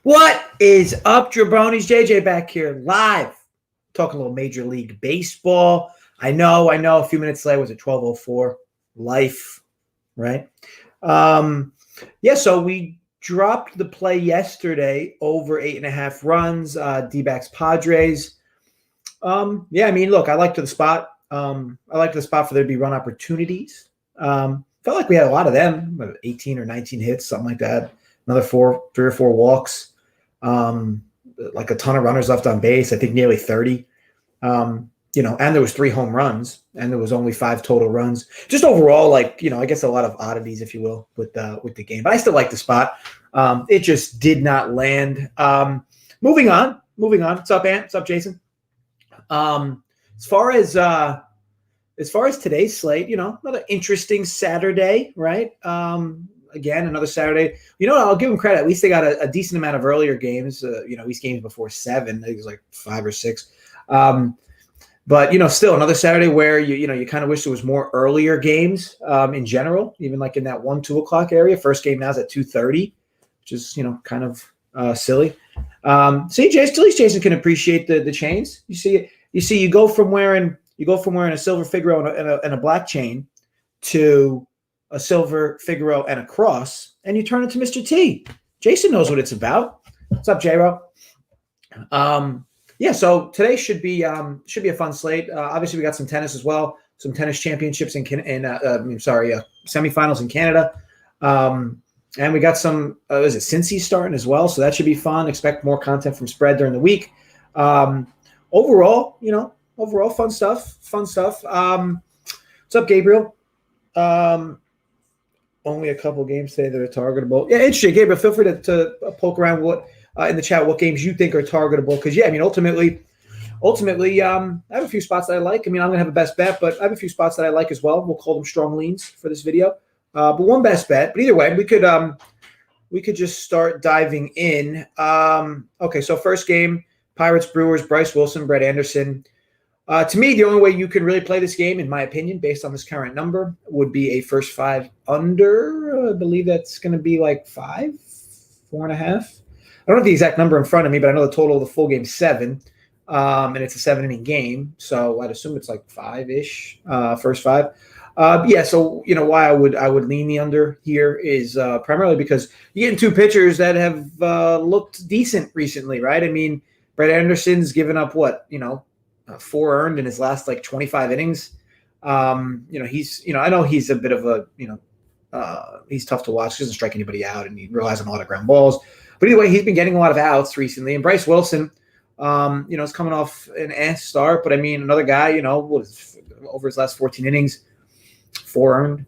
What is up, Jabronis? JJ back here live, talking a little Major League Baseball. I know. A few minutes late. Was it 12:04? Life, right? So we dropped the play yesterday over 8.5 runs. D-backs Padres. Look, I liked the spot. I liked the spot for there to be run opportunities. Felt like we had a lot of them, 18 or 19 hits, something like that. Another 3 or 4 walks. Like a ton of runners left on base. I think nearly 30. And there was 3 home runs, and there was only 5 total runs. Just overall, I guess a lot of oddities, if you will, with the game. But I still like the spot. It just did not land. Moving on. What's up, Ant? What's up, Jason? As far as today's slate, another interesting Saturday, right? Again, another Saturday. I'll give them credit. At least they got a decent amount of earlier games. These games before 7. I think it was like 5 or 6. But still another Saturday where you kind of wish there was more earlier games in general, even like in that 1-2 o'clock area. First game now is at 2:30, which is kind of silly. At least Jason can appreciate the chains. You go from wearing a silver Figaro and a black chain to a silver Figaro and a cross, and you turn into Mr. T. Jason knows what it's about. What's up, J-Ro? So today should be a fun slate. Obviously, we got some tennis as well, some tennis championships semifinals in Canada. And we got some, Cincy's starting as well, so that should be fun. Expect more content from Spread during the week. Overall, fun stuff. What's up, Gabriel? Only a couple games today that are targetable. Yeah, interesting, Gabriel. Feel free to poke around in the chat what games you think are targetable. Because ultimately, I have a few spots that I like. I'm going to have a best bet, but I have a few spots that I like as well. We'll call them strong leans for this video. But one best bet. But either way, we could just start diving in. Okay, so first game, Pirates, Brewers, Bryce Wilson, Brett Anderson. To me, the only way you can really play this game, in my opinion, based on this current number, would be a first 5 under. I believe that's going to be like 5, 4.5. I don't have the exact number in front of me, but I know the total of the full game is 7, and it's a 7-inning game, so I'd assume it's like 5-ish, first 5. So why I would lean the under here is primarily because you're getting 2 pitchers that have looked decent recently, right? I mean, Brett Anderson's given up 4 earned in his last 25 innings. He's I know he's a bit of a he's tough to watch. He doesn't strike anybody out, and he relies on a lot of ground balls. But either way, he's been getting a lot of outs recently. And Bryce Wilson, is coming off an start. But I mean, another guy, over his last 14 innings, 4 earned.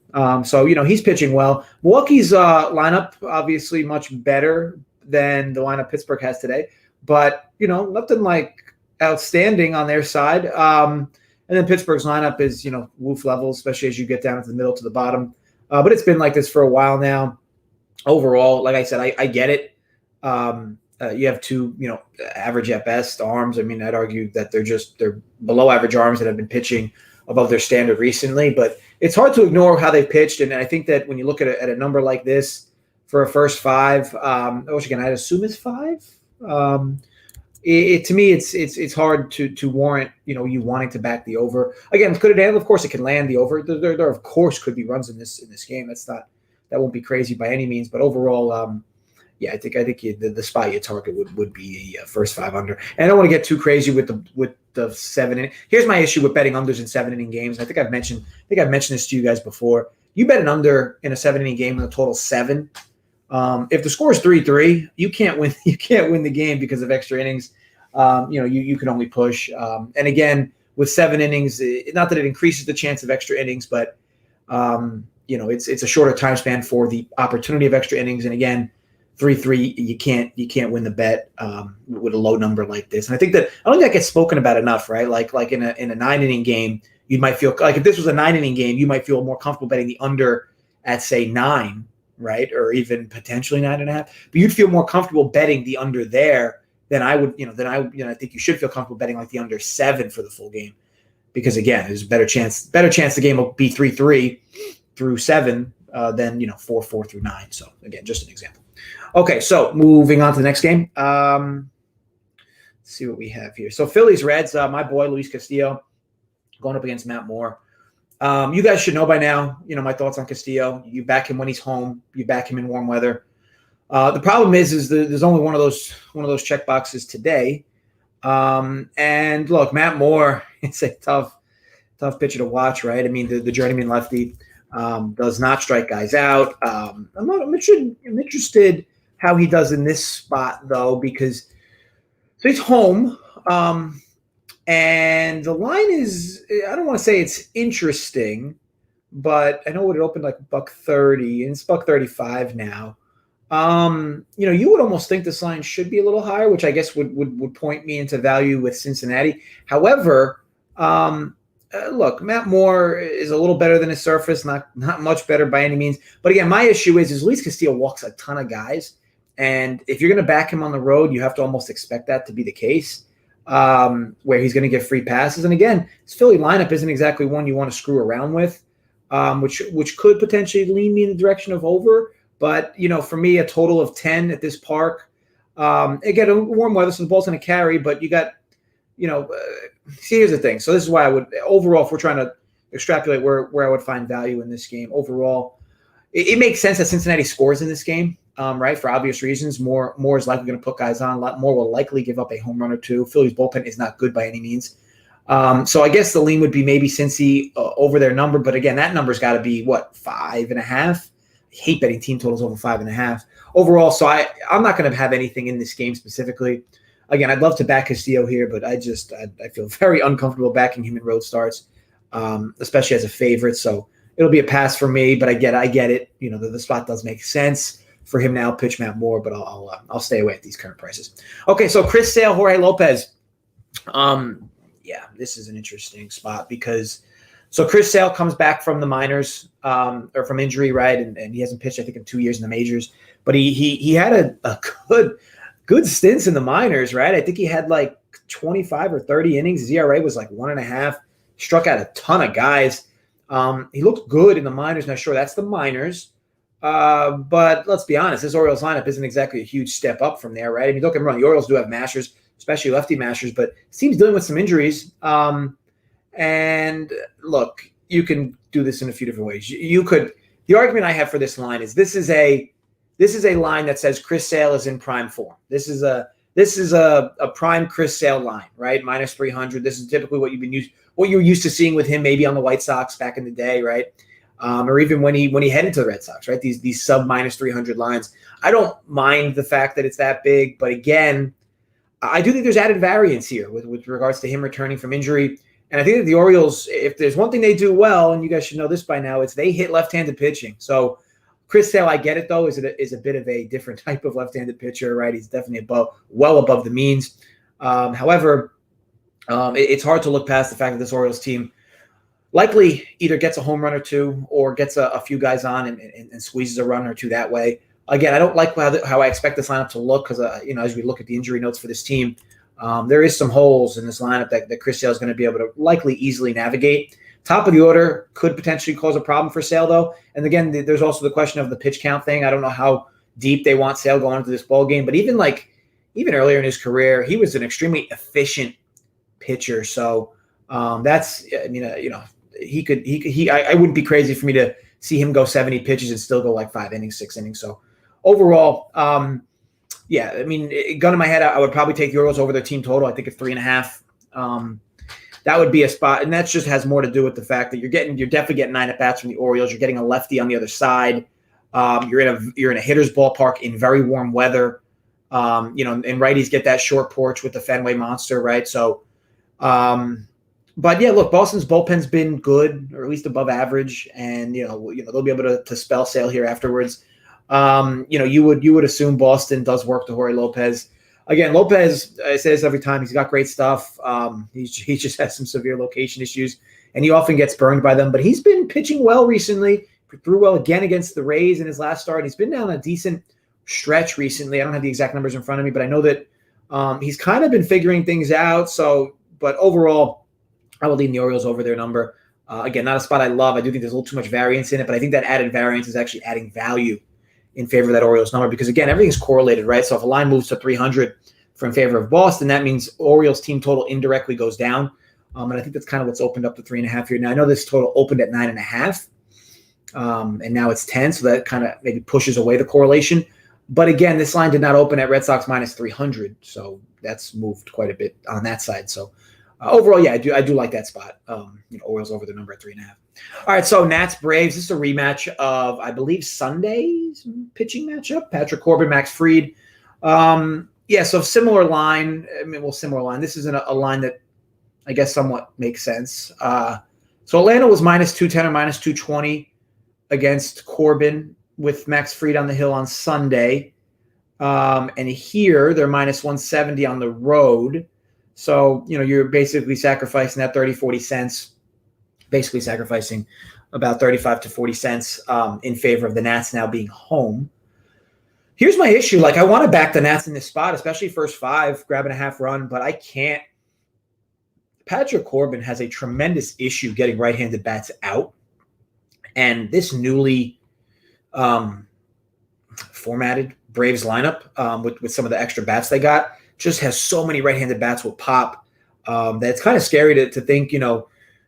He's pitching well. Milwaukee's lineup obviously much better than the lineup Pittsburgh has today. But nothing like outstanding on their side. And then Pittsburgh's lineup is woof level, especially as you get down to the middle to the bottom. But it's been like this for a while now. Overall, like I said, I get it. You have 2, average at best arms. I mean, I'd argue that they're below average arms that have been pitching above their standard recently. But it's hard to ignore how they've pitched. And I think that when you look at a number like this for a first 5, which again, I'd assume is 5. To me, it's hard to warrant you wanting to back the over. Again, could it handle? Of course, it can land the over. There of course could be runs in this game. That won't be crazy by any means. But overall, I think the spot you target would be a first 5 under. And I don't want to get too crazy with the 7 inning. Here's my issue with betting unders in 7-inning games. I think I've mentioned this to you guys before. You bet an under in a 7-inning game with a total 7. If the score is 3-3, you can't win. You can't win the game because of extra innings. You can only push. And again, with 7 innings, not that it increases the chance of extra innings, but it's a shorter time span for the opportunity of extra innings. And again, 3-3, you can't win the bet with a low number like this. And I don't think that gets spoken about enough, right? Like in a 9-inning game, you might feel like if this was a 9-inning game, you might feel more comfortable betting the under at say 9. Right, or even potentially 9.5, but you'd feel more comfortable betting the under there than I would. I think you should feel comfortable betting like the under 7 for the full game, because again, there's a better chance the game will be 3-3 through 7 than 4-4 through 9. So again, just an example. Okay, so moving on to the next game. Let's see what we have here. So Phillies Reds, my boy Luis Castillo going up against Matt Moore. You guys should know by now, my thoughts on Castillo. You back him when he's home. You back him in warm weather. The problem is there's only one of those check boxes today. And look, Matt Moore, it's a tough pitcher to watch, right? I mean, the journeyman lefty does not strike guys out. I'm interested how he does in this spot though, because so he's home. And the line is, I don't want to say it's interesting, but I know it opened like $1.30 and it's $1.35 now. You would almost think this line should be a little higher, which I guess would point me into value with Cincinnati. However, look, Matt Moore is a little better than his surface, not much better by any means. But again, my issue is Luis Castillo walks a ton of guys. And if you're going to back him on the road, you have to almost expect that to be the case, where he's going to get free passes. And again, his Philly lineup isn't exactly one you want to screw around with, which could potentially lean me in the direction of over. But, for me, a total of 10 at this park. Again, warm weather, so the ball's going to carry, but you got, see, here's the thing. So this is why I would, overall, if we're trying to extrapolate where I would find value in this game, overall, it makes sense that Cincinnati scores in this game, right? For obvious reasons. More is likely going to put guys on. A lot more will likely give up a home run or two. Philly's bullpen is not good by any means. So I guess the lean would be maybe Cincy over their number. But again, that number's got to be, 5.5? I hate betting team totals over 5.5 overall. So I'm not going to have anything in this game specifically. Again, I'd love to back Castillo here, but I feel very uncomfortable backing him in road starts, especially as a favorite. So it'll be a pass for me, but I get it. The spot does make sense for him now. Pitch Matt Moore, but I'll stay away at these current prices. Okay, so Chris Sale, Jorge Lopez. This is an interesting spot because so Chris Sale comes back from the minors or from injury, right? And he hasn't pitched, I think, in 2 years in the majors, but he had a good stints in the minors, right? I think he had like 25 or 30 innings. His ERA was like 1.5. Struck out a ton of guys. He looked good in the minors. Now, sure, that's the minors. But let's be honest, this Orioles lineup isn't exactly a huge step up from there, right? I mean, don't get me wrong, the Orioles do have mashers, especially lefty mashers, but it seems dealing with some injuries. And look, you can do this in a few different ways. The argument I have for this line is this is a line that says Chris Sale is in prime form. This is a prime Chris Sale line, right? Minus 300. This is typically what you're used to seeing with him, maybe on the White Sox back in the day, right? Or even when he headed to the Red Sox, right? These sub minus 300 lines. I don't mind the fact that it's that big, but again, I do think there's added variance here with regards to him returning from injury. And I think that the Orioles, if there's one thing they do well, and you guys should know this by now, it's they hit left-handed pitching. So Chris Sale, I get it though, is a bit of a different type of left-handed pitcher, right? He's definitely well above the means. However, it's hard to look past the fact that this Orioles team likely either gets a home run or two or gets a few guys on and squeezes a run or two that way. Again, I don't like how I expect this lineup to look because, as we look at the injury notes for this team, there is some holes in this lineup that Chris Sale is going to be able to likely easily navigate. Top of the order could potentially cause a problem for Sale, though. And again, there's also the question of the pitch count thing. I don't know how deep they want Sale going into this ball game, but even earlier in his career, he was an extremely efficient pitcher. So I wouldn't be crazy for me to see him go 70 pitches and still go like 5 innings, 6 innings. So overall, gun in my head, I would probably take the Orioles over their team total. I think it's 3.5. That would be a spot, and that just has more to do with the fact that you're definitely getting 9 at-bats from the Orioles. You're getting a lefty on the other side. You're in a hitter's ballpark in very warm weather. And righties get that short porch with the Fenway Monster, right? So, but yeah, look, Boston's bullpen's been good, or at least above average, and they'll be able to spell Sale here afterwards. You would assume Boston does work to Jorge Lopez. Again, Lopez, I say this every time, he's got great stuff. He just has some severe location issues, and he often gets burned by them. But he's been pitching well recently. Threw well again against the Rays in his last start. He's been down a decent stretch recently. I don't have the exact numbers in front of me, but I know that he's kind of been figuring things out. So, but overall, I will lean the Orioles over their number. Again, not a spot I love. I do think there's a little too much variance in it, but I think that added variance is actually adding value in favor of that Orioles number because, again, everything's correlated, right? So if a line moves to 300 in favor of Boston, that means Orioles team total indirectly goes down. And I think that's kind of what's opened up to 3.5 here. Now, I know this total opened at 9.5, and now it's 10, so that kind of maybe pushes away the correlation. But again, this line did not open at Red Sox minus 300, so that's moved quite a bit on that side. So overall, yeah, I do like that spot. Orioles over the number at 3.5. All right, so Nats Braves. This is a rematch of, I believe, Sunday's pitching matchup. Patrick Corbin, Max Fried. So similar line. Similar line. This isn't a line that I guess somewhat makes sense. So Atlanta was minus 210 or minus 220 against Corbin with Max Fried on the hill on Sunday. And here they're minus 170 on the road. So, you're basically sacrificing that 30, 40 cents, basically sacrificing about 35 to 40 cents in favor of the Nats now being home. Here's my issue. I want to back the Nats in this spot, especially first 5, grabbing a half run, but I can't. Patrick Corbin has a tremendous issue getting right-handed bats out. And this newly formatted Braves lineup with some of the extra bats they got just has so many right-handed bats with pop that it's kind of scary to think,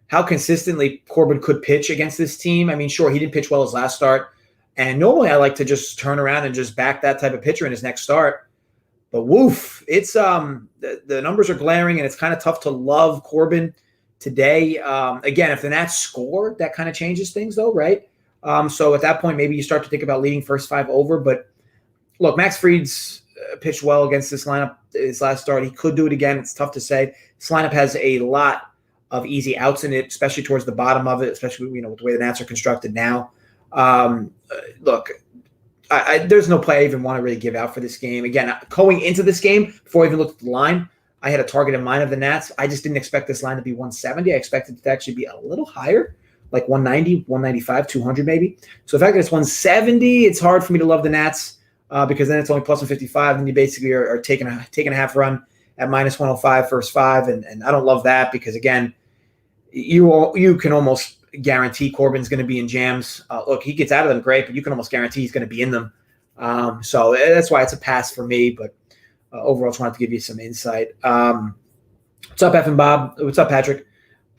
how consistently Corbin could pitch against this team. I mean, sure, he didn't pitch well his last start. And normally I like to just turn around and just back that type of pitcher in his next start. But woof, it's the numbers are glaring, and it's kind of tough to love Corbin today. Again, if the Nats score, that kind of changes things, though, right? So at that point, maybe you start to think about leading first 5 over. But look, Max Fried's pitched well against this lineup his last start. He could do it again. It's tough to say. This lineup has a lot of easy outs in it, especially towards the bottom of it, especially with the way the Nats are constructed now. Look. There's no play I even want to really give out for this game. Again, going into this game, before I even looked at the line, I had a target in mind of the Nats. I just didn't expect this line to be 170. I expected it to actually be a little higher, like 190, 195, 200 maybe. So the fact that it's 170, it's hard for me to love the Nats because then it's only plus 155. And you basically are taking a half run at minus 105 first 5. And I don't love that because, again, you can almost guarantee Corbin's going to be in jams. Look, he gets out of them great, but you can almost guarantee he's going to be in them. So that's why it's a pass for me. But overall, just wanted to give you some insight. What's up, F and Bob? What's up, Patrick?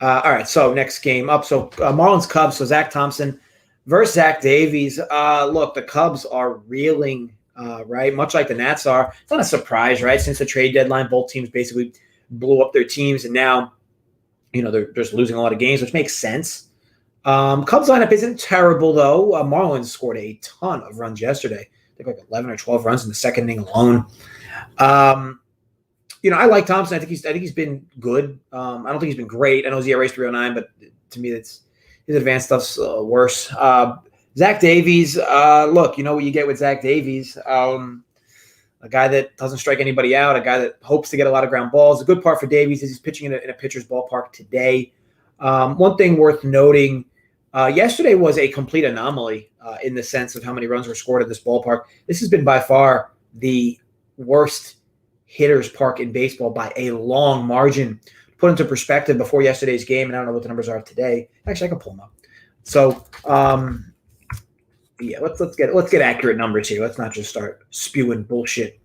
All right, so next game up. So Marlins Cubs. So Zach Thompson versus Zach Davies. Look, the Cubs are reeling, right? Much like the Nats are. It's not a surprise, right? Since the trade deadline, both teams basically blew up their teams, and now they're just losing a lot of games, which makes sense. Cubs lineup isn't terrible, though. Marlins scored a ton of runs yesterday. I think like 11 or 12 runs in the second inning alone. I like Thompson. I think he's been good. I don't think he's been great. I know his ERA is 3.09, but to me, his advanced stuff's worse. Zach Davies. Look, you know what you get with Zach Davies. A guy that doesn't strike anybody out. A guy that hopes to get a lot of ground balls. The good part for Davies is he's pitching in a pitcher's ballpark today. One thing worth noting. Yesterday was a complete anomaly in the sense of how many runs were scored at this ballpark. This has been by far the worst hitter's park in baseball by a long margin. Put into perspective before yesterday's game, and I don't know what the numbers are today. Actually, I can pull them up. So, let's get accurate numbers here. Let's not just start spewing bullshit.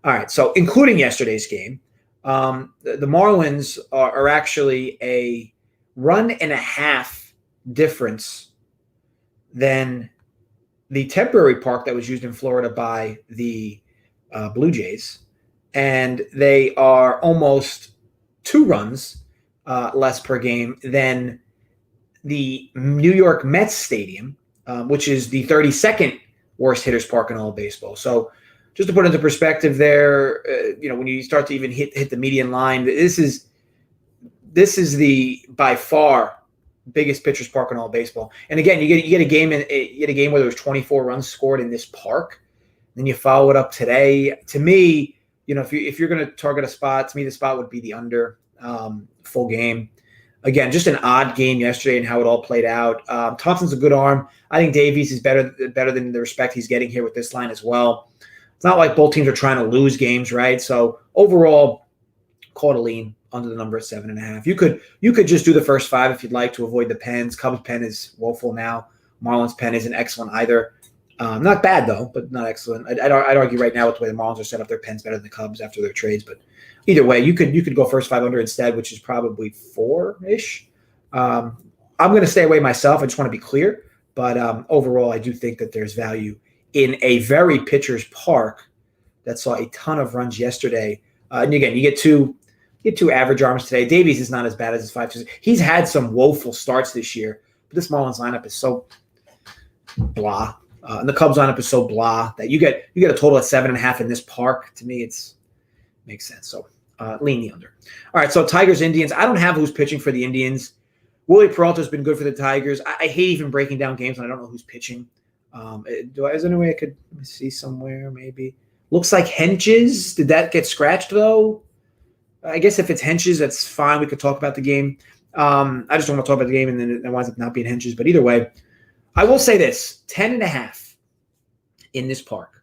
All right, so including yesterday's game, the Marlins are actually a run and a half difference than the temporary park that was used in Florida by the Blue Jays. And they are almost 2 runs less per game than the New York Mets Stadium, which is the 32nd worst hitter's park in all of baseball. So just to put into perspective there, when you start to even hit the median line, this is the by far biggest pitcher's park in all of baseball. And again, you get a game where there was 24 runs scored in this park. Then you follow it up today. To me, if you're going to target a spot, to me the spot would be the under full game. Again, just an odd game yesterday and how it all played out. Thompson's a good arm. I think Davies is better than the respect he's getting here with this line as well. It's not like both teams are trying to lose games, right? So overall, call it a lean under the number at 7.5. You could just do the first 5 if you'd like to avoid the pens. Cubs pen is woeful now. Marlins pen isn't excellent either. Not bad, though, but not excellent. I'd argue right now with the way the Marlins are set up, their pen's better than the Cubs after their trades. But either way, you could go first 5 under instead, which is probably 4-ish. I'm going to stay away myself. I just want to be clear. But overall, I do think that there's value in a very pitcher's park that saw a ton of runs yesterday. And again, you get two average arms today. Davies is not as bad as his 5-2. He's had some woeful starts this year, but this Marlins lineup is so blah. And the Cubs lineup is so blah that you get a total at 7.5 in this park. To me, makes sense. So lean the under. All right, so Tigers, Indians. I don't have who's pitching for the Indians. Willie Peralta's been good for the Tigers. I hate even breaking down games when I don't know who's pitching. Is there any way I could see somewhere maybe? Looks like Henches. Did that get scratched, though? I guess if it's Henches, that's fine. We could talk about the game. I just don't want to talk about the game, and then it winds up not being Henches. But either way, I will say this, 10.5 in this park.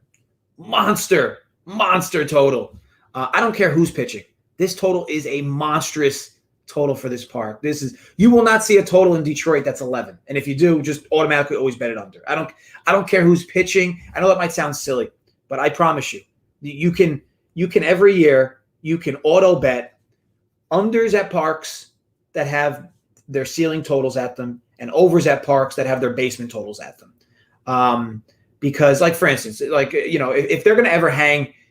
Monster total. I don't care who's pitching. This total is a monstrous total for this park. You will not see a total in Detroit that's 11. And if you do, just automatically always bet it under. I don't care who's pitching. I know that might sound silly, but I promise you can every year, you can auto bet unders at parks that have their ceiling totals at them and overs at parks that have their basement totals at them. Because like, for instance, like, if they're going to ever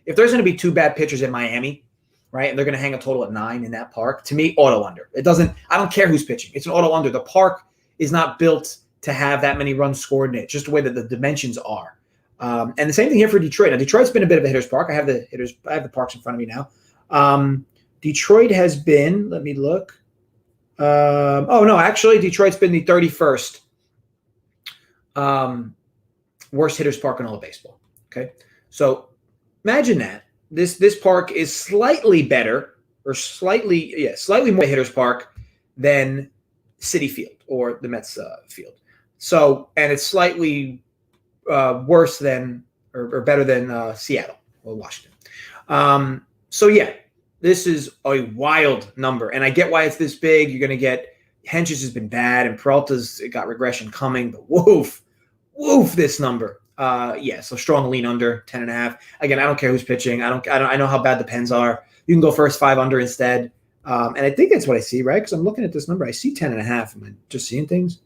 if there's going to be 2 bad pitchers in Miami, right, and they're going to hang a total at 9 in that park, to me, auto under. I don't care who's pitching. It's an auto under. The park is not built to have that many runs scored in it, just the way that the dimensions are. And the same thing here for Detroit. Now, Detroit's been a bit of a hitter's park. I have the parks in front of me now. Detroit has been, let me look. Actually, Detroit's been the 31st worst hitter's park in all of baseball. Okay. So imagine that. This park is slightly better or slightly more hitter's park than Citi Field or the Mets field. So, and it's slightly worse than or better than Seattle or Washington. This is a wild number, and I get why it's this big. You're going to get Henches has been bad, and Peralta's got regression coming, but woof, this number. So strong lean under 10.5. Again, I don't care who's pitching. I know how bad the Pens are. You can go first 5 under instead. And I think that's what I see, right? Because I'm looking at this number. I see 10.5. Am I just seeing things?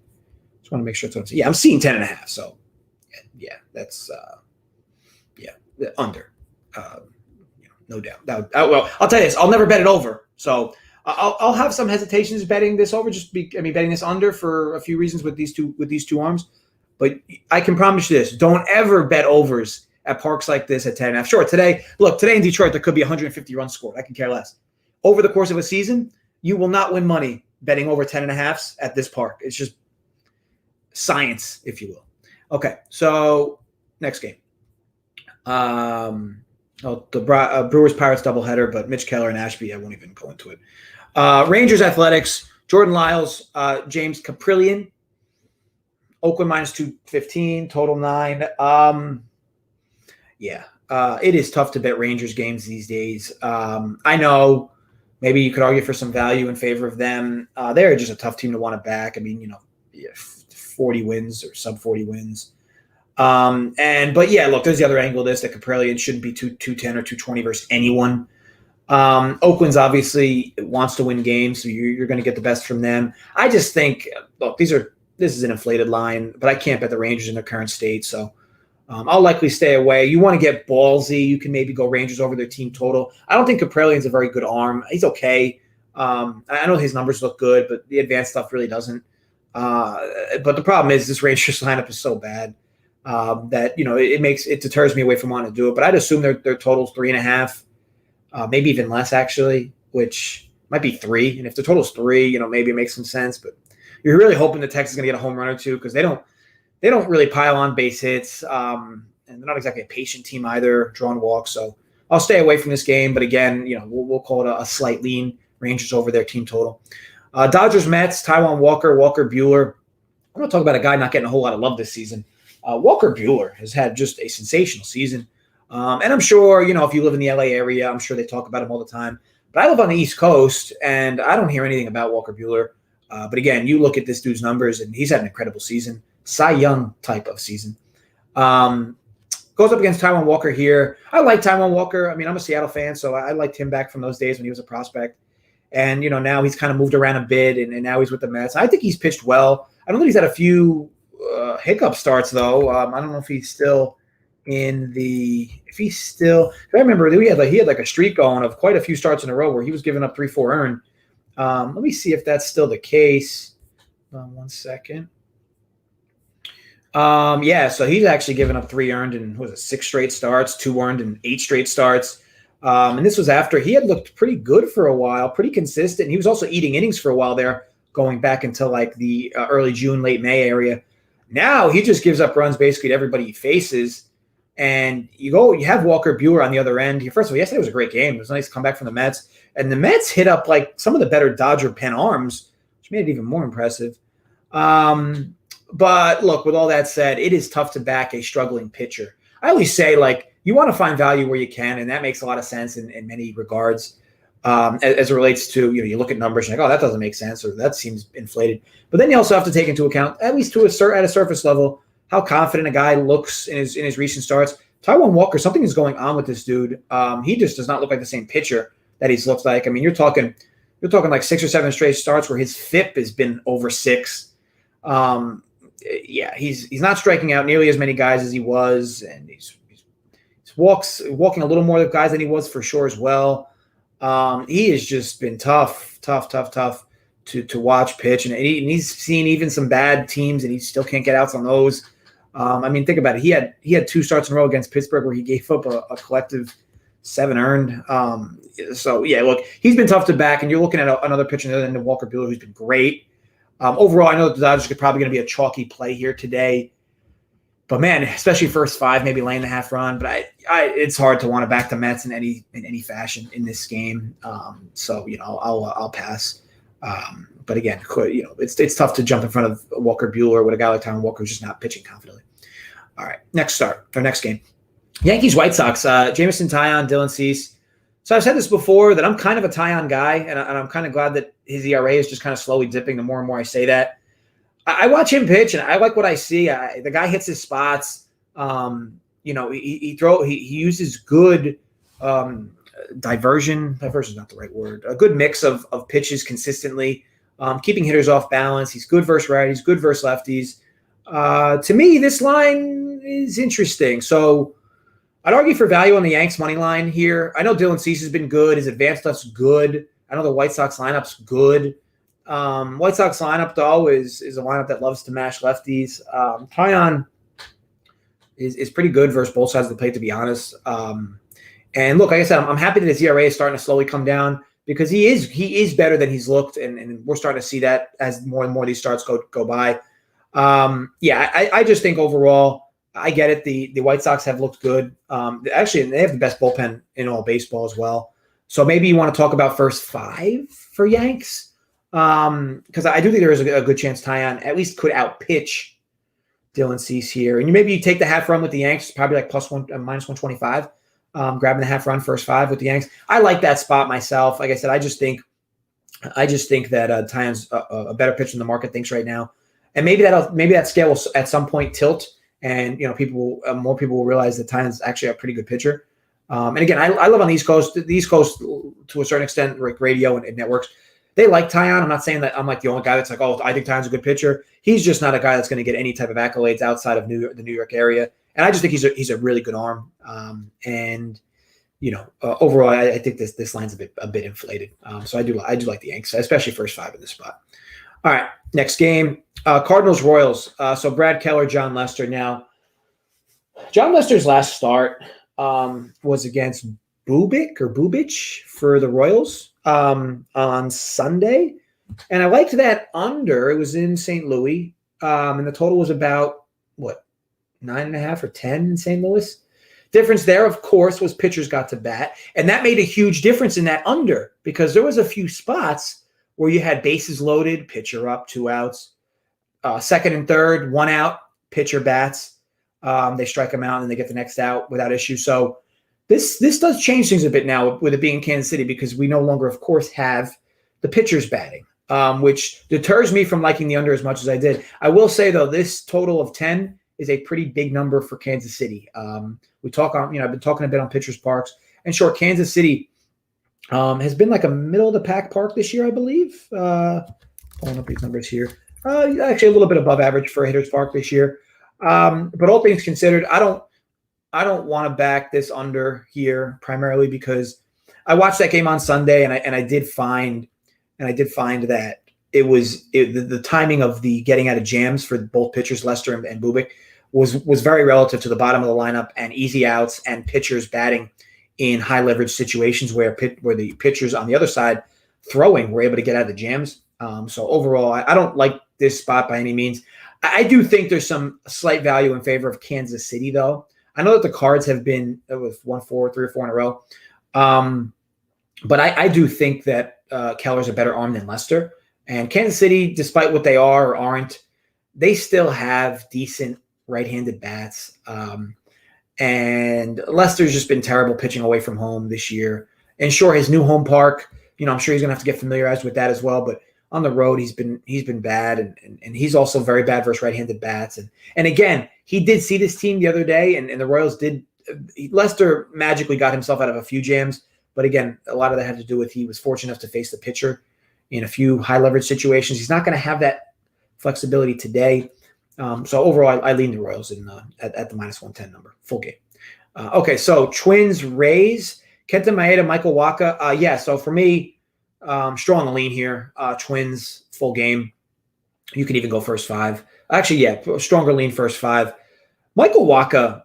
Just want to make sure it's what I'm seeing. Yeah, I'm seeing 10.5. So that's under. No doubt. I'll tell you this. I'll never bet it over. So I'll have some hesitations betting this over. Betting this under for a few reasons with these two arms. But I can promise you this: don't ever bet overs at parks like this at 10.5. Sure, today in Detroit there could be 150 runs scored. I can care less. Over the course of a season, you will not win money betting over 10.5s at this park. It's just science, if you will. Okay, so next game. The Brewers Pirates doubleheader, but Mitch Keller and Ashby, I won't even go into it. Rangers Athletics, Jordan Lyles, James Caprillion. Oakland minus 215, total 9. It is tough to bet Rangers games these days. I know maybe you could argue for some value in favor of them. They're just a tough team to want to back. 40 wins or sub 40 wins. Look, there's the other angle of this, that Caprillion shouldn't be 210 or 220 versus anyone. Oakland's obviously wants to win games, so you're going to get the best from them. I just think, look, this is an inflated line, but I can't bet the Rangers in their current state, so I'll likely stay away. You want to get ballsy, you can maybe go Rangers over their team total. I don't think Caprillion's a very good arm. He's okay. I know his numbers look good, but the advanced stuff really doesn't. But the problem is this Rangers lineup is so bad that it deters me away from wanting to do it. But I'd assume their total's 3.5, maybe even less actually, which might be 3. And if the total's 3, maybe it makes some sense, but you're really hoping the Texans is going to get a home run or two because they don't really pile on base hits, and they're not exactly a patient team either, drawing walks. So I'll stay away from this game. But again, we'll call it a slight lean. Rangers over their team total. Dodgers Mets, Taijuan Walker Buehler. I'm going to talk about a guy not getting a whole lot of love this season. Walker Buehler has had just a sensational season, and I'm sure if you live in the LA area, I'm sure they talk about him all the time. But I live on the East Coast, and I don't hear anything about Walker Buehler. But again, you look at this dude's numbers, and he's had an incredible season, Cy Young type of season. Goes up against Taijuan Walker here. I like Taijuan Walker. I mean, I'm a Seattle fan, so I liked him back from those days when he was a prospect. And, now he's kind of moved around a bit, and now he's with the Mets. I think he's pitched well. I don't think he's had a few hiccup starts, though. I don't know if he's still in the – if he's still – I remember he had like a streak going of quite a few starts in a row where he was giving up 3-4 earned. Let me see if that's still the case. 1 second. So he's actually given up 3 earned in 6 straight starts, 2 earned in 8 straight starts. And this was after he had looked pretty good for a while, pretty consistent. He was also eating innings for a while there, going back until like the early June, late May area. Now he just gives up runs basically to everybody he faces. And you have Walker Buehler on the other end. First of all, yesterday was a great game. It was nice to come back from the Mets. And the Mets hit up like some of the better Dodger pen arms, which made it even more impressive. But look, with all that said, it is tough to back a struggling pitcher. I always say, like, you want to find value where you can, and that makes a lot of sense in many regards. As it relates to, you look at numbers and you're like, oh, that doesn't make sense, or that seems inflated. But then you also have to take into account, at least at a surface level, how confident a guy looks in his recent starts. Taijuan Walker, something is going on with this dude. He just does not look like the same pitcher that he's looked like. I mean, you're talking like 6 or 7 straight starts where his FIP has been over 6. He's not striking out nearly as many guys as he was, and he's walking a little more of guys than he was for sure as well. He has just been tough to watch pitch, and he's seen even some bad teams, and he still can't get outs on those. I mean, think about it. He had 2 starts in a row against Pittsburgh where he gave up a collective 7 earned. Look, he's been tough to back, and you're looking at another pitcher other than Walker Buehler who's been great. Overall, I know the Dodgers are probably going to be a chalky play here today. But, man, especially first 5, maybe laying the half run. But it's hard to want to back the Mets in any fashion in this game. I'll pass. But, again, it's tough to jump in front of Walker Buehler with a guy like Taijuan Walker who's just not pitching confidently. All right, next game. Yankees, White Sox, Jameson Taillon, Dylan Cease. So I've said this before that I'm kind of a Taillon guy, and I'm kind of glad that his ERA is just kind of slowly dipping the more and more I say that. I watch him pitch, and I like what I see. The guy hits his spots. He uses good diversion. Diversion is not the right word. A good mix of pitches consistently, keeping hitters off balance. He's good versus righties, good versus lefties. To me, this line is interesting. So I'd argue for value on the Yanks money line here. I know Dylan Cease has been good. His advanced stuff's good. I know the White Sox lineup's good. White Sox lineup, though, is a lineup that loves to mash lefties. Taillon is pretty good versus both sides of the plate, to be honest. And look, like I said, I'm happy that his ERA is starting to slowly come down because he is better than he's looked, and we're starting to see that as more and more of these starts go by. I just think overall, I get it. The White Sox have looked good. Actually, they have the best bullpen in all baseball as well. So maybe you want to talk about first 5 for Yanks. Because I do think there is a good chance Taillon at least could outpitch Dylan Cease here. And maybe you take the half run with the Yanks, probably like minus 125, grabbing the half run first 5 with the Yanks. I like that spot myself. Like I said, I just think that Taillon's a better pitcher than the market thinks right now. And maybe that scale will at some point tilt, and more people will realize that Taillon's actually a pretty good pitcher. And again, I live on the East Coast. The East Coast, to a certain extent, like radio and networks, they like Taillon. I'm not saying that I'm like the only guy that's like, oh, I think Taillon's a good pitcher. He's just not a guy that's going to get any type of accolades outside of the New York area. And I just think he's a really good arm. Overall, I think this line's a bit inflated. So I do like the Yanks, especially first 5 in this spot. All right, next game, Cardinals Royals. So Brad Keller, John Lester. Now, John Lester's last start was against Bubic for the Royals on Sunday. And I liked that under. It was in St. Louis. And the total was about, 9.5 or 10 in St. Louis? Difference there, of course, was pitchers got to bat. And that made a huge difference in that under because there was a few spots where you had bases loaded, pitcher up, 2 outs. Second and third, 1 out, pitcher bats. They strike them out and then they get the next out without issue. So this does change things a bit now with it being in Kansas City because we no longer, of course, have the pitchers batting, which deters me from liking the under as much as I did. I will say, though, this total of 10 is a pretty big number for Kansas City. We talk on, I've been talking a bit on pitchers parks, and sure, Kansas City has been like a middle of the pack park this year, I believe. Pulling up these numbers here. Actually, a little bit above average for a hitter's park this year. But all things considered, I don't want to back this under here primarily because I watched that game on Sunday and I did find that the timing of the getting out of jams for both pitchers, Lester and Bubic, was very relative to the bottom of the lineup and easy outs and pitchers batting in high leverage situations where the pitchers on the other side throwing were able to get out of the jams. So overall, I don't like this spot by any means. I do think there's some slight value in favor of Kansas City, though. I know that the Cards have been with 3 or 4 in a row. But I do think that Keller's a better arm than Lester. And Kansas City, despite what they are or aren't, they still have decent right-handed bats. And Lester's just been terrible pitching away from home this year. And sure, his new home park, I'm sure he's going to have to get familiarized with that as well. But on the road, he's been bad, and he's also very bad versus right-handed bats. And again, he did see this team the other day, and the Royals did. Lester magically got himself out of a few jams, but again, a lot of that had to do with he was fortunate enough to face the pitcher in a few high-leverage situations. He's not going to have that flexibility today. So overall, I lean the Royals at the -110 number, full game. Okay, so Twins, Rays, Kenta Maeda, Michael Wacha. Yeah, so for me, strong lean here. Twins, full game. You could even go first 5. Actually, yeah, stronger lean first 5. Michael Wacha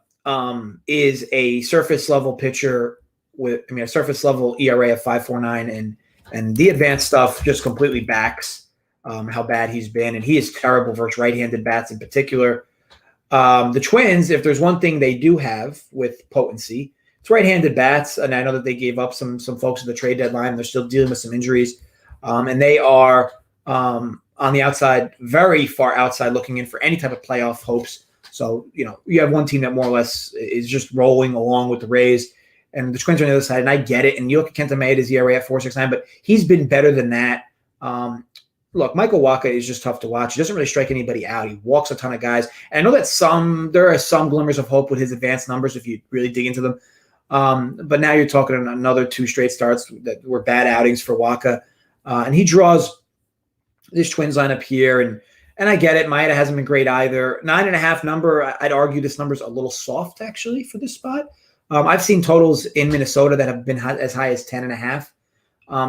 is a surface-level pitcher with, a surface-level ERA of 5.49, and the advanced stuff just completely backs how bad he's been, and he is terrible versus right-handed bats in particular. The Twins, if there's one thing they do have with potency, it's right-handed bats, and I know that they gave up some folks at the trade deadline. They're still dealing with some injuries, and they are on the outside, very far outside, looking in for any type of playoff hopes. So, you have one team that more or less is just rolling along with the Rays, and the Twins are on the other side, and I get it. And you look at Kenta Maeda's ERA at 4.69, but he's been better than that. Look, Michael Wacha is just tough to watch. He doesn't really strike anybody out. He walks a ton of guys. And I know that there are some glimmers of hope with his advanced numbers if you really dig into them. But now you're talking another 2 straight starts that were bad outings for Wacha. And he draws this Twins lineup here. And I get it. Maeda hasn't been great either. 9.5 number, I'd argue this number's a little soft, actually, for this spot. I've seen totals in Minnesota that have been as high as 10.5.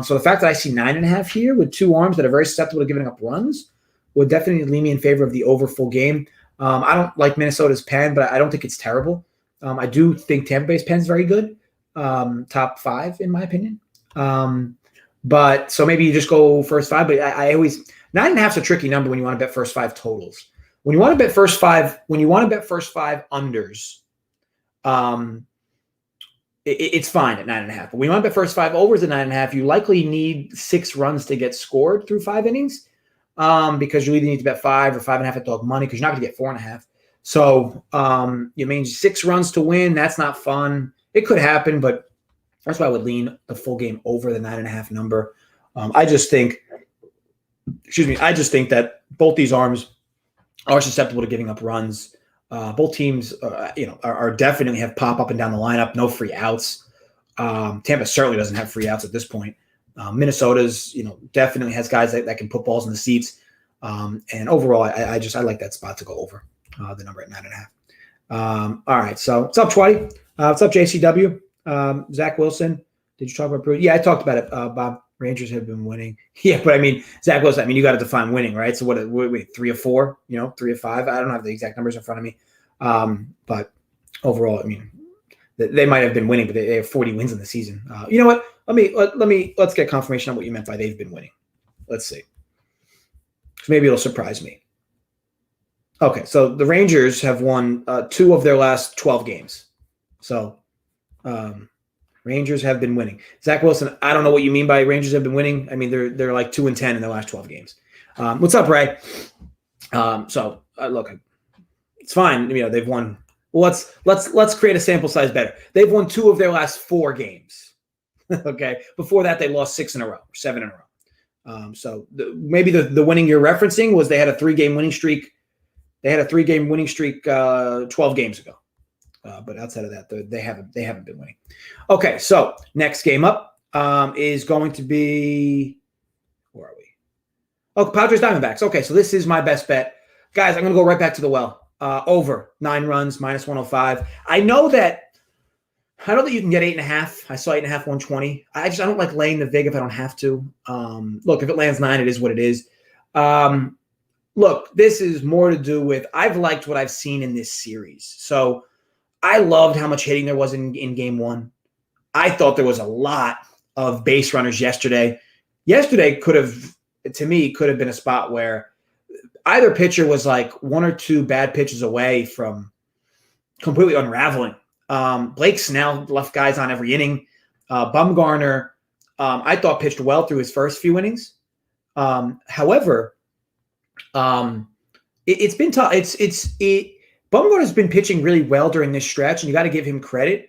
So the fact that I see 9.5 here with 2 arms that are very susceptible to giving up runs would definitely lean me in favor of the over full game. I don't like Minnesota's pen, but I don't think it's terrible. I do think Tampa Bay's pen is very good, top 5 in my opinion. But so maybe you just go first 5. But I always 9.5 is a tricky number when you want to bet first 5 totals. When you want to bet first 5, unders, it's fine at 9.5. But when you want to bet first 5 overs at 9.5, you likely need 6 runs to get scored through 5 innings, because you either need to bet 5 or 5.5 at dog money because you're not going to get 4.5. So you mean 6 runs to win. That's not fun. It could happen, but that's why I would lean the full game over the 9.5 number. I just think that both these arms are susceptible to giving up runs. Both teams, are definitely have pop up and down the lineup. No free outs. Tampa certainly doesn't have free outs at this point. Minnesota's, definitely has guys that can put balls in the seats. And overall, I like that spot to go over the number at 9.5. All right, so what's up, Twitty? What's up, JCW? Zach Wilson. Did you talk about Brewers? Yeah, I talked about it. Bob, Rangers have been winning. Yeah, but Zach Wilson. You got to define winning, right? So what 3 of 4? 3 of 5. I don't have the exact numbers in front of me. But overall, they might have been winning, but they have 40 wins in the season. You know what? Let's get confirmation on what you meant by they've been winning. Let's see. Maybe it'll surprise me. Okay, so the Rangers have won 2 of their last 12 games. So Rangers have been winning. Zach Wilson, I don't know what you mean by Rangers have been winning. They're like 2-10 in their last 12 games. What's up, Ray? Look, it's fine. They've won. Well, let's create a sample size better. They've won 2 of their last 4 games. Okay. Before that, they lost 6 in a row, or 7 in a row. Maybe the winning you're referencing was they had a 3-game winning streak They had a 3-game winning streak 12 games ago. But outside of that, they haven't been winning. Okay, so next game up is going to be, where are we? Oh, Padres Diamondbacks. Okay, so this is my best bet. Guys, I'm going to go right back to the well. Over 9 runs, -105. I know that you can get 8.5. I saw 8.5, 120. I don't like laying the vig if I don't have to. Look, if it lands 9, it is what it is. Look, this is more to do with I've liked what I've seen in this series. So I loved how much hitting there was in game 1. I thought there was a lot of base runners yesterday. Yesterday could have been a spot where either pitcher was like 1 or 2 bad pitches away from completely unraveling. Blake Snell left guys on every inning. Bumgarner, I thought pitched well through his first few innings. However, it's been tough. Bumgarner's been pitching really well during this stretch, and you got to give him credit.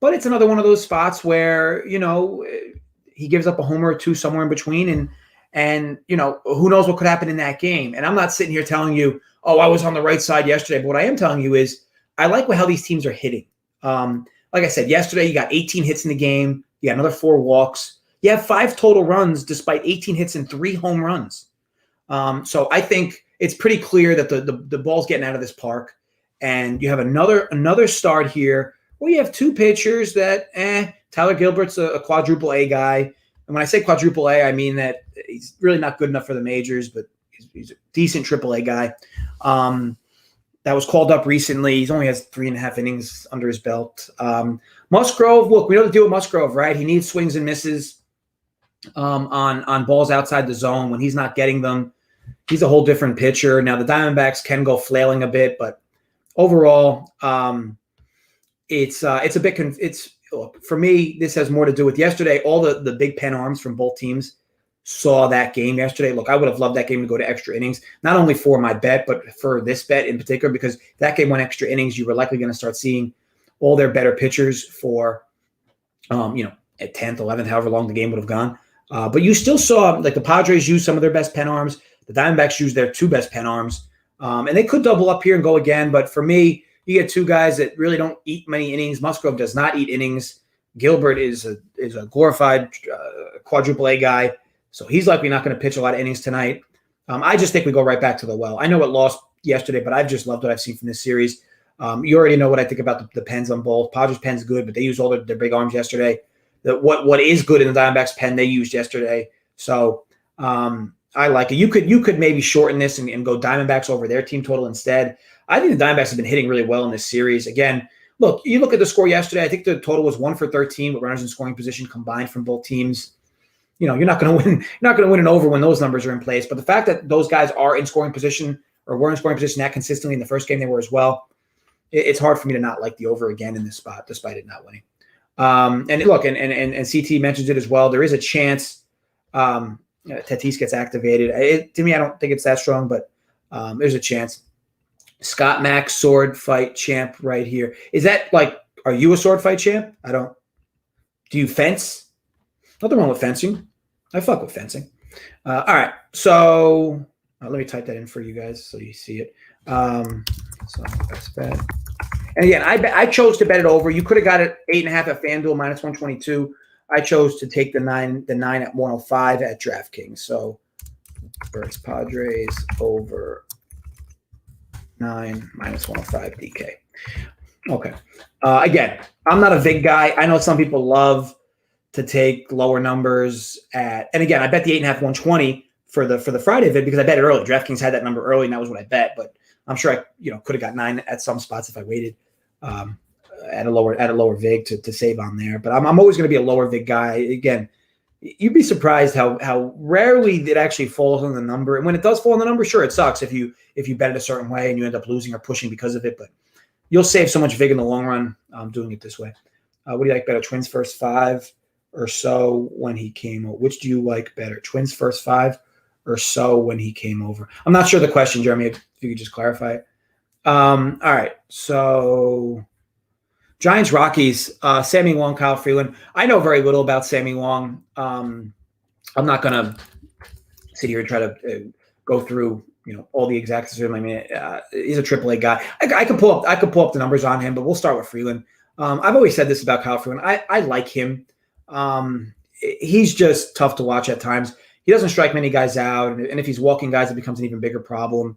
But it's another one of those spots where he gives up a homer or 2 somewhere in between, and who knows what could happen in that game. And I'm not sitting here telling you, oh, I was on the right side yesterday. But what I am telling you is I like how these teams are hitting. Like I said, yesterday you got 18 hits in the game. You got another 4 walks. You have 5 total runs despite 18 hits and 3 home runs. So I think it's pretty clear that the ball's getting out of this park. And you have another start here where you have 2 pitchers that, Tyler Gilbert's a quadruple A guy. And when I say quadruple A, I mean that he's really not good enough for the majors, but he's a decent triple A guy. That was called up recently. He only has 3.5 innings under his belt. Musgrove, look, we know the deal with Musgrove, right? He needs swings and misses on balls outside the zone. When he's not getting them, he's a whole different pitcher. Now, the Diamondbacks can go flailing a bit, but overall, it's a bit look, for me, this has more to do with yesterday. All the big pen arms from both teams saw that game yesterday. Look, I would have loved that game to go to extra innings, not only for my bet, but for this bet in particular, because that game went extra innings. You were likely going to start seeing all their better pitchers for, at 10th, 11th, however long the game would have gone. But you still saw like the Padres use some of their best pen arms. The Diamondbacks use their 2 best pen arms. And they could double up here and go again. But for me, you get 2 guys that really don't eat many innings. Musgrove does not eat innings. Gilbert is a glorified quadruple A guy. So he's likely not going to pitch a lot of innings tonight. I just think we go right back to the well. I know it lost yesterday, but I've just loved what I've seen from this series. You already know what I think about the pens on both. Padres pen's good, but they used all their big arms yesterday. What is good in the Diamondbacks pen they used yesterday. So I like it. You could maybe shorten this and go Diamondbacks over their team total instead. I think the Diamondbacks have been hitting really well in this series. Again, look, you look at the score yesterday. I think the total was 1 for 13 with runners in scoring position combined from both teams. You're not going to win. You're not going to win an over when those numbers are in place. But the fact that those guys are in scoring position or were in scoring position that consistently in the first game they were as well, it's hard for me to not like the over again in this spot, despite it not winning. And look, and CT mentions it as well. There is a chance Tatis gets activated. To me, I don't think it's that strong, but there's a chance. Scott Mack, sword fight champ right here. Is that like, are you a sword fight champ? Do you fence? Nothing wrong with fencing. I fuck with fencing. All right. So let me type that in for you guys so you see it. So best bet. And again, I chose to bet it over. You could have got it 8.5 at FanDuel -122. I chose to take the 9 at 105 at DraftKings. So Birds Padres over 9 -105 DK. Okay. Again, I'm not a vig guy. I know some people love to take lower numbers and again, I bet the 8.5 120 for the Friday vid because I bet it early. DraftKings had that number early, and that was what I bet. But I'm sure I could have got 9 at some spots if I waited at a lower vig to save on there. But I'm always going to be a lower vig guy. Again, you'd be surprised how rarely it actually falls on the number. And when it does fall on the number, sure, it sucks if you bet it a certain way and you end up losing or pushing because of it. But you'll save so much vig in the long run doing it this way. What do you like better, Twins first 5 or so when he came over? Which do you like better, Twins first 5 or so when he came over? I'm not sure the question, Jeremy, if you could just clarify it. All right, so Giants, Rockies, Sammy Wong, Kyle Freeland. I know very little about Sammy Wong. I'm not going to sit here and try to go through all the exacts of him. I mean, he's a AAA guy. I could pull up the numbers on him, but we'll start with Freeland. I've always said this about Kyle Freeland. I like him. He's just tough to watch at times. He doesn't strike many guys out, and if he's walking guys, it becomes an even bigger problem.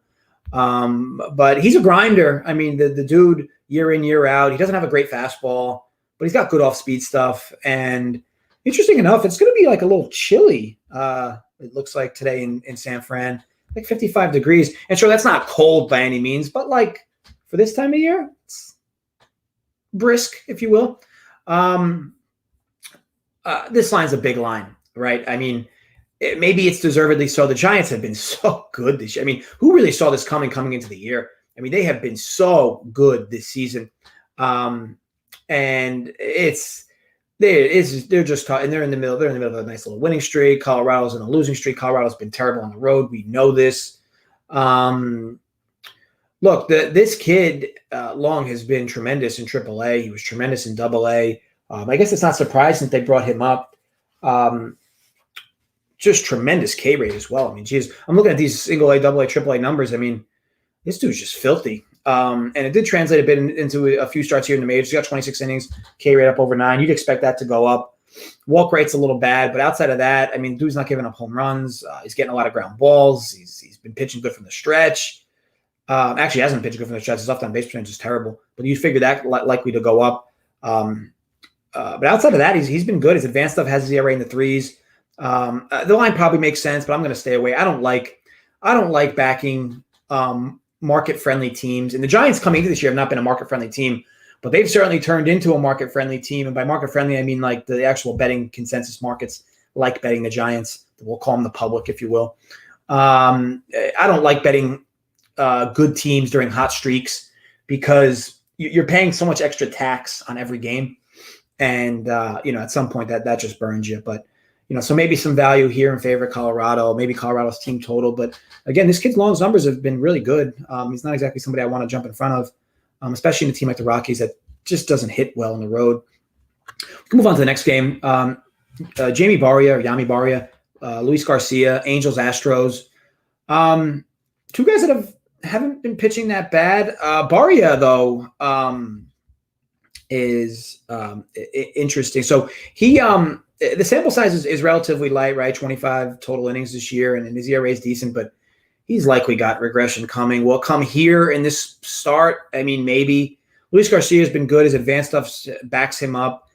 But he's a grinder. I mean, the dude year in, year out, he doesn't have a great fastball, but he's got good off-speed stuff. And interesting enough, it's going to be like a little chilly. It looks like today in San Fran, like 55 degrees. And sure, that's not cold by any means, but like for this time of year, it's brisk, if you will. This line's a big line, right? I mean, maybe it's deservedly so. The Giants have been so good this year. I mean, who really saw this coming into the year? I mean, they have been so good this season. And they're just tough, and they're in the middle of a nice little winning streak. Colorado's in a losing streak. Colorado's been terrible on the road. We know this. Look, this kid Long has been tremendous in AAA. He was tremendous in AA. I guess it's not surprising that they brought him up. Just tremendous K rate as well. I mean, geez, I'm looking at these single A, AA, AAA numbers. I mean, this dude's just filthy. And it did translate a bit into a few starts here in the majors. He got 26 innings, K rate up over 9. You'd expect that to go up. Walk rate's a little bad, but outside of that, I mean, dude's not giving up home runs. He's getting a lot of ground balls. He's been pitching good from the stretch. Actually, hasn't pitched good from the stretch. His left-on base percentage is terrible, but you figure that likely to go up. But outside of that, he's been good. His advanced stuff has his ERA in the 3s. The line probably makes sense, but I'm going to stay away. I don't like backing market-friendly teams. And the Giants coming into this year have not been a market-friendly team, but they've certainly turned into a market-friendly team. And by market-friendly, I mean like the actual betting consensus markets like betting the Giants. We'll call them the public, if you will. I don't like betting good teams during hot streaks because you're paying so much extra tax on every game. And, at some point that just burns you. But, so maybe some value here in favor of Colorado, maybe Colorado's team total. But, again, this kid's Long's numbers have been really good. He's not exactly somebody I want to jump in front of, especially in a team like the Rockies that just doesn't hit well on the road. We can move on to the next game. Yami Barria, Luis Garcia, Angels, Astros. Two guys that haven't been pitching that bad. Barria, though, is interesting. So he the sample size is relatively light, right? 25 total innings this year, and his ERA is decent, but he's likely got regression coming. Will it come here in this start? I mean, maybe. Luis Garcia has been good. His advanced stuff backs him up.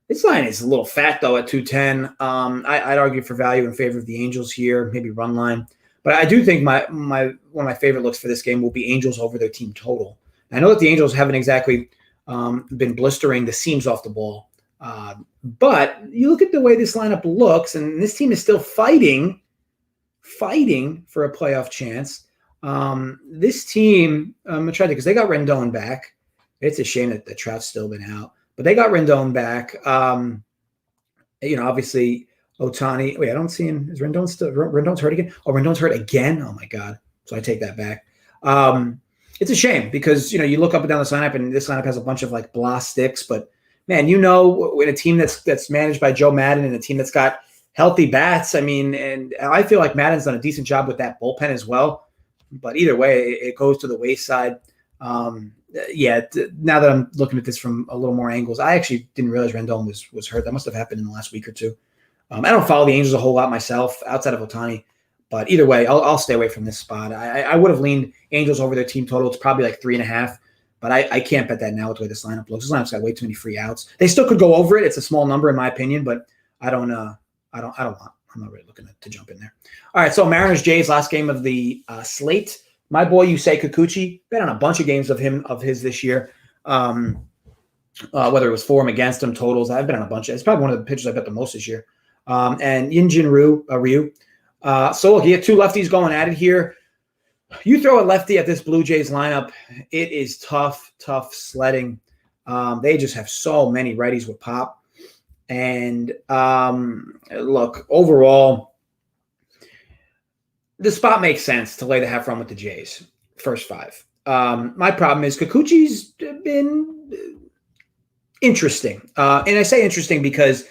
This line is a little fat, though, at 210. I'd argue for value in favor of the Angels here, maybe run line. But I do think one of my favorite looks for this game will be Angels over their team total. I know that the Angels haven't exactly been blistering the seams off the ball. But you look at the way this lineup looks, and this team is still fighting for a playoff chance. This team, I'm going to try to, because they got Rendon back. It's a shame that Trout's still been out, but they got Rendon back. Obviously Ohtani. Wait, I don't see him. Is Rendon still? Rendon's hurt again? Oh, Rendon's hurt again? Oh my God. So I take that back. It's a shame because, you look up and down this lineup, and this lineup has a bunch of like blah sticks, but man, in a team that's managed by Joe Madden and a team that's got healthy bats, I mean, and I feel like Madden's done a decent job with that bullpen as well. But either way, it goes to the wayside. Now that I'm looking at this from a little more angles, I actually didn't realize Rendon was hurt. That must have happened in the last week or two. I don't follow the Angels a whole lot myself outside of Ohtani. But either way, I'll stay away from this spot. I would have leaned Angels over their team total. It's probably like 3.5. But I can't bet that now with the way this lineup looks. This lineup's got way too many free outs. They still could go over it. It's a small number in my opinion, but I don't want. I'm not really looking to jump in there. All right, so Mariners Jays, last game of the slate. My boy Yusei Kikuchi, bet on a bunch of games of his this year. Whether it was for him, against him, totals. I've been on a bunch. It's probably one of the pitchers I bet the most this year. And Yinjin Ryu. So look, you have two lefties going at it here. You throw a lefty at this Blue Jays lineup, it is tough sledding. They just have so many righties with pop. And look, overall, the spot makes sense to lay the half run with the Jays, first 5. My problem is Kikuchi's been interesting. And I say interesting because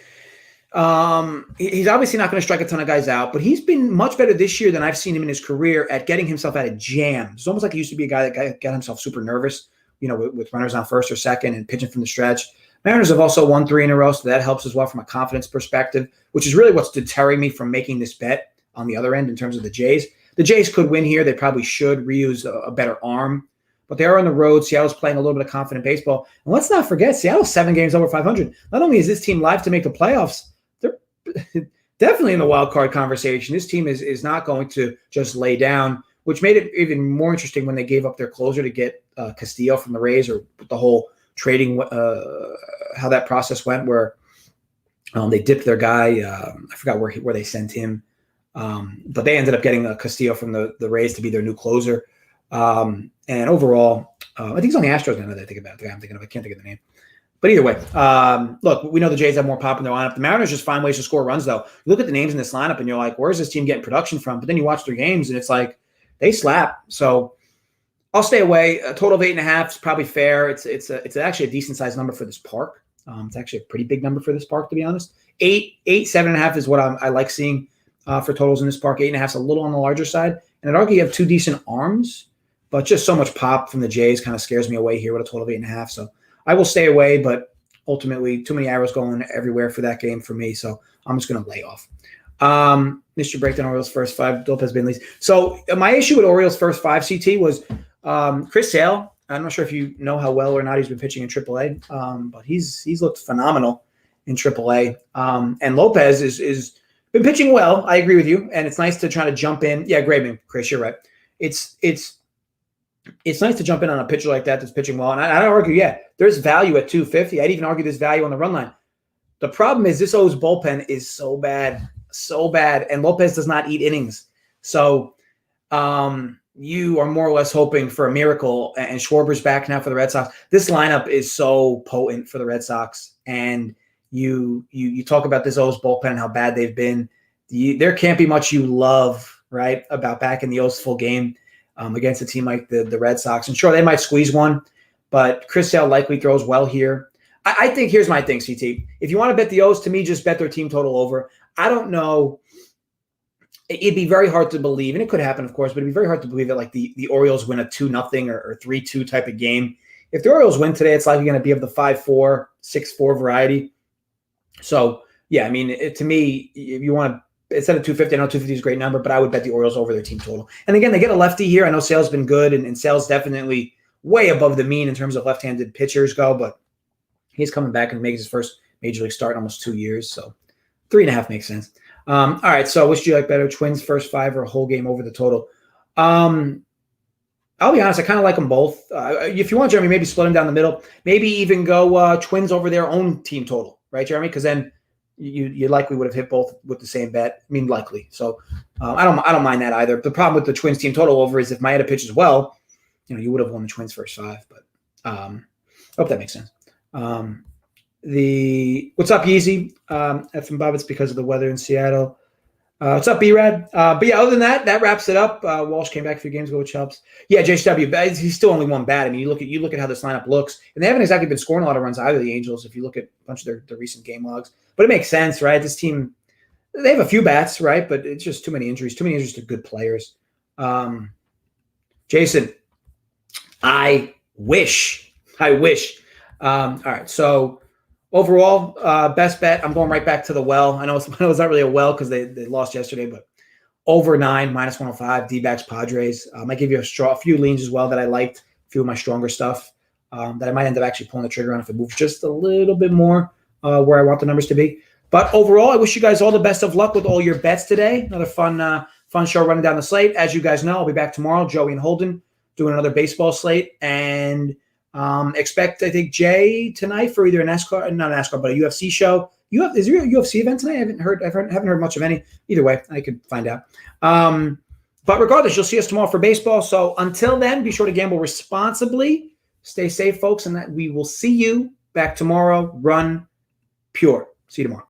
He's obviously not going to strike a ton of guys out, but he's been much better this year than I've seen him in his career at getting himself out of jams. It's almost like he used to be a guy that got himself super nervous, with runners on first or second and pitching from the stretch. Mariners have also won 3 in a row, so that helps as well from a confidence perspective, which is really what's deterring me from making this bet on the other end in terms of the Jays. The Jays could win here. They probably should. Ryu's a better arm, but they are on the road. Seattle's playing a little bit of confident baseball. And let's not forget, Seattle's 7 games over 500. Not only is this team live to make the playoffs, they're definitely in the wild card conversation. This team is not going to just lay down, which made it even more interesting when they gave up their closer to get Castillo from the Rays, or the whole trading, how that process went, where they dipped their guy. I forgot where they sent him. But they ended up getting Castillo from the Rays to be their new closer. And overall, I think he's on the Astros now that I think about it. The guy I'm thinking of, I can't think of the name. But either way, look, we know the Jays have more pop in their lineup. The Mariners just find ways to score runs, though. You look at the names in this lineup, and you're like, where's this team getting production from? But then you watch their games, and it's like they slap. So I'll stay away. A total of 8.5 is probably fair. It's actually a decent sized number for this park. It's actually a pretty big number for this park, to be honest. 7.5 is what I like seeing for totals in this park. 8.5 is a little on the larger side. And I'd argue you have 2 decent arms, but just so much pop from the Jays kind of scares me away here with a total of 8.5. So I will stay away, but ultimately too many arrows going everywhere for that game for me. So I'm just going to lay off. Mr. Breakdown Orioles first 5, Lopez been least. So my issue with Orioles first 5 CT was Chris Sale. I'm not sure if you know how well or not he's been pitching in AAA, but he's looked phenomenal in AAA. And Lopez is been pitching well. I agree with you, and it's nice to try to jump in. Yeah, great, Chris, you're right. It's nice to jump in on a pitcher like that that's pitching well. And I'd argue, yeah, there's value at 250. I'd even argue there's value on the run line. The problem is this O's bullpen is so bad, and Lopez does not eat innings. So you are more or less hoping for a miracle, and Schwarber's back now for the Red Sox. This lineup is so potent for the Red Sox, and you talk about this O's bullpen and how bad they've been. There can't be much you love, right, about back in the O's full game against a team like the Red Sox. And sure, they might squeeze one, but Chris Sale likely throws well here. I think here's my thing, CT. If you want to bet the O's, to me, just bet their team total over. I don't know. It'd be very hard to believe, and it could happen, of course, but it'd be very hard to believe that like the Orioles win a 2-0 or 3-2 type of game. If the Orioles win today, it's likely going to be of the 5-4, 6-4 variety. So, yeah, I mean, to me, if you want to, instead of 250, I know 250 is a great number, but I would bet the Orioles over their team total. And again, they get a lefty here. I know Sale's been good, and Sale's definitely way above the mean in terms of left-handed pitchers go, but he's coming back and makes his first major league start in almost 2 years. So 3.5 makes sense. All right, so which do you like better, Twins first 5 or a whole game over the total? I'll be honest, I kind of like them both. If you want, Jeremy, maybe split them down the middle. Maybe even go Twins over their own team total, right, Jeremy? Because then you likely would have hit both with the same bet. I mean, likely. So I don't mind that either. The problem with the Twins team total over is if Maeda pitches well, you would have won the Twins first 5. But I hope that makes sense. What's up, Yeezy? From Bob, it's because of the weather in Seattle. What's up, B-Rad? But yeah, other than that wraps it up. Walsh came back a few games ago, which helps. Yeah, JW, he's still only one bat. I mean, you look at how this lineup looks, and they haven't exactly been scoring a lot of runs either, the Angels, if you look at a bunch of their recent game logs. But it makes sense, right? This team, they have a few bats, right? But it's just too many injuries to good players. Jason, I wish. All right, so overall, best bet, I'm going right back to the well. I know it's not really a well because they lost yesterday, but over 9, -105, D-backs, Padres. I might give you a few leans as well that I liked, a few of my stronger stuff that I might end up actually pulling the trigger on if it moves just a little bit more where I want the numbers to be. But overall, I wish you guys all the best of luck with all your bets today. Another fun show running down the slate. As you guys know, I'll be back tomorrow, Joey and Holden, doing another baseball slate. And expect, I think, Jay tonight for either not a NASCAR, but a UFC show. Is there a UFC event tonight? I haven't heard much of any. Either way, I could find out. But regardless, you'll see us tomorrow for baseball. So until then, be sure to gamble responsibly. Stay safe, folks, and that we will see you back tomorrow. Run pure. See you tomorrow.